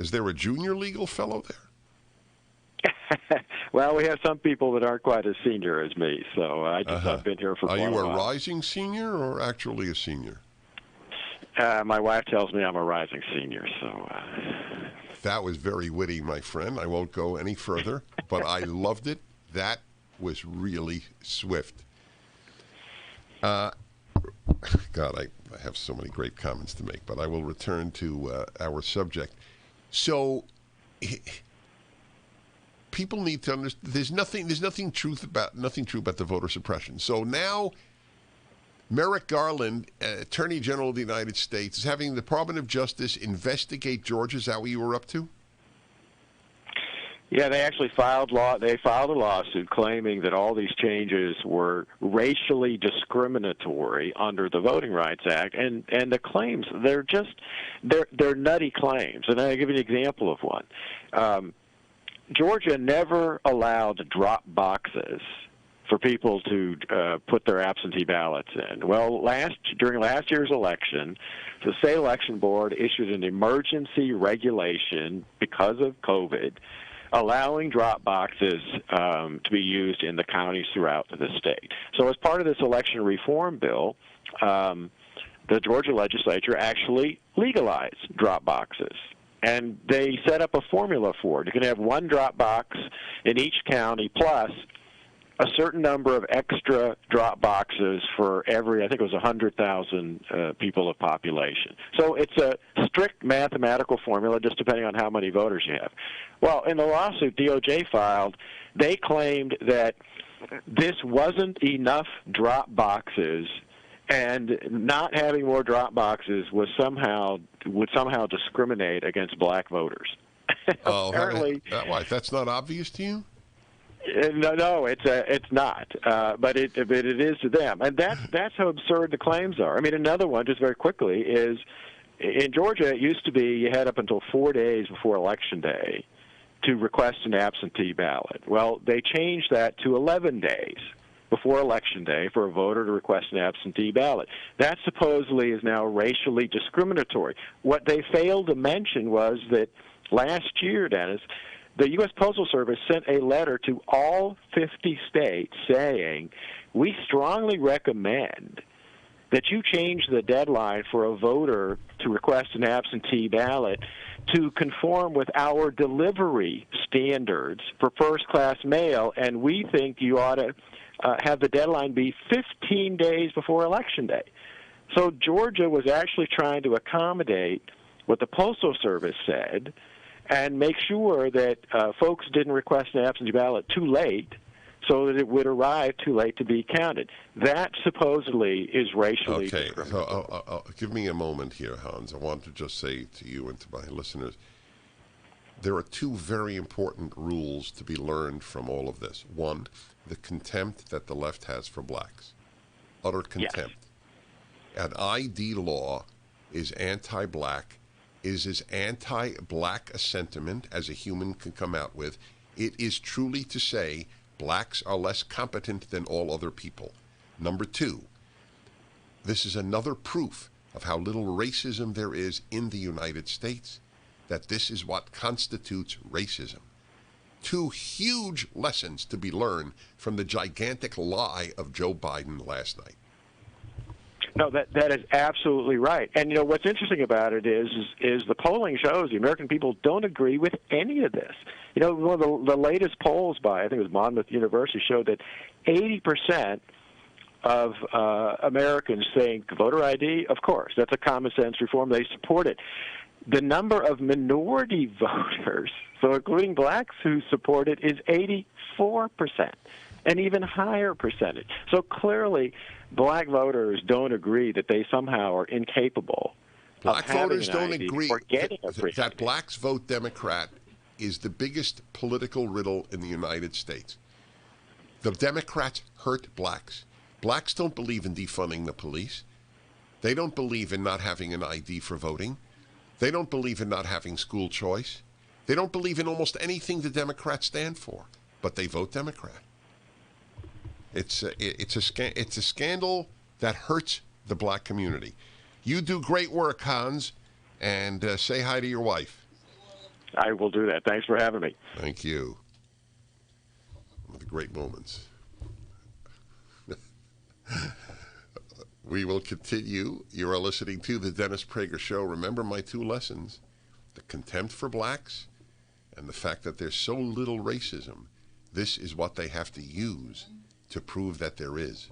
Is there a junior legal fellow there? Well, we have some people that aren't quite as senior as me, so I've been here for quite a while. Are you a rising senior or actually a senior? My wife tells me I'm a rising senior, so... That was very witty, my friend. I won't go any further, but I loved it. That was really swift. God, I have so many great comments to make, but I will return to our subject. So... people need to understand. There's nothing true about the voter suppression. So now, Merrick Garland, Attorney General of the United States, is having the Department of Justice investigate Georgia. Is that what you were up to? Yeah, they actually filed a lawsuit claiming that all these changes were racially discriminatory under the Voting Rights Act, and the claims they're nutty claims. And I'll give you an example of one. Georgia never allowed drop boxes for people to put their absentee ballots in. Well, during last year's election, the state election board issued an emergency regulation because of COVID, allowing drop boxes to be used in the counties throughout the state. So as part of this election reform bill, the Georgia legislature actually legalized drop boxes. And they set up a formula for it. You can have one drop box in each county plus a certain number of extra drop boxes for every, I think it was 100,000 people of population. So it's a strict mathematical formula just depending on how many voters you have. Well, in the lawsuit DOJ filed, they claimed that this wasn't enough drop boxes, and not having more drop boxes would somehow discriminate against black voters. Apparently, why? That's not obvious to you? No, it's not. But it is to them, and that's how absurd the claims are. I mean, another one, just very quickly, is in Georgia. It used to be you had up until 4 days before Election Day to request an absentee ballot. Well, they changed that to 11 days before Election Day for a voter to request an absentee ballot. That supposedly is now racially discriminatory. What they failed to mention was that last year, Dennis, the U.S. Postal Service sent a letter to all 50 states saying, we strongly recommend that you change the deadline for a voter to request an absentee ballot to conform with our delivery standards for first-class mail, and we think you ought to have the deadline be 15 days before Election Day. So Georgia was actually trying to accommodate what the Postal Service said and make sure that folks didn't request an absentee ballot too late so that it would arrive too late to be counted. That supposedly is racially discriminatory. So give me a moment here, Hans. I want to just say to you and to my listeners, there are two very important rules to be learned from all of this. One, the contempt that the left has for blacks. Utter contempt. Yes. An ID law is anti-black, is as anti-black a sentiment as a human can come out with. It is truly to say blacks are less competent than all other people. Number two, this is another proof of how little racism there is in the United States, that this is what constitutes racism. Two huge lessons to be learned from the gigantic lie of Joe Biden last night. No, that is absolutely right. And, you know, what's interesting about it is the polling shows the American people don't agree with any of this. You know, one of the latest polls by, I think it was Monmouth University, showed that 80% of Americans think voter ID, of course, that's a common sense reform. They support it. The number of minority voters, so including blacks who support it, is 84%, an even higher percentage. So clearly, black voters don't agree that they somehow are incapable black of having voters an don't ID agree or getting a free that ID. blacks vote Democrat is the biggest political riddle in the United States. The Democrats hurt blacks. Blacks don't believe in defunding the police. They don't believe in not having an ID for voting. They don't believe in not having school choice. They don't believe in almost anything the Democrats stand for, but they vote Democrat. It's a scandal that hurts the black community. You do great work, Hans, and say hi to your wife. I will do that. Thanks for having me. Thank you. One of the great moments. We will continue. You are listening to The Dennis Prager Show. Remember my two lessons: the contempt for blacks and the fact that there's so little racism. This is what they have to use to prove that there is.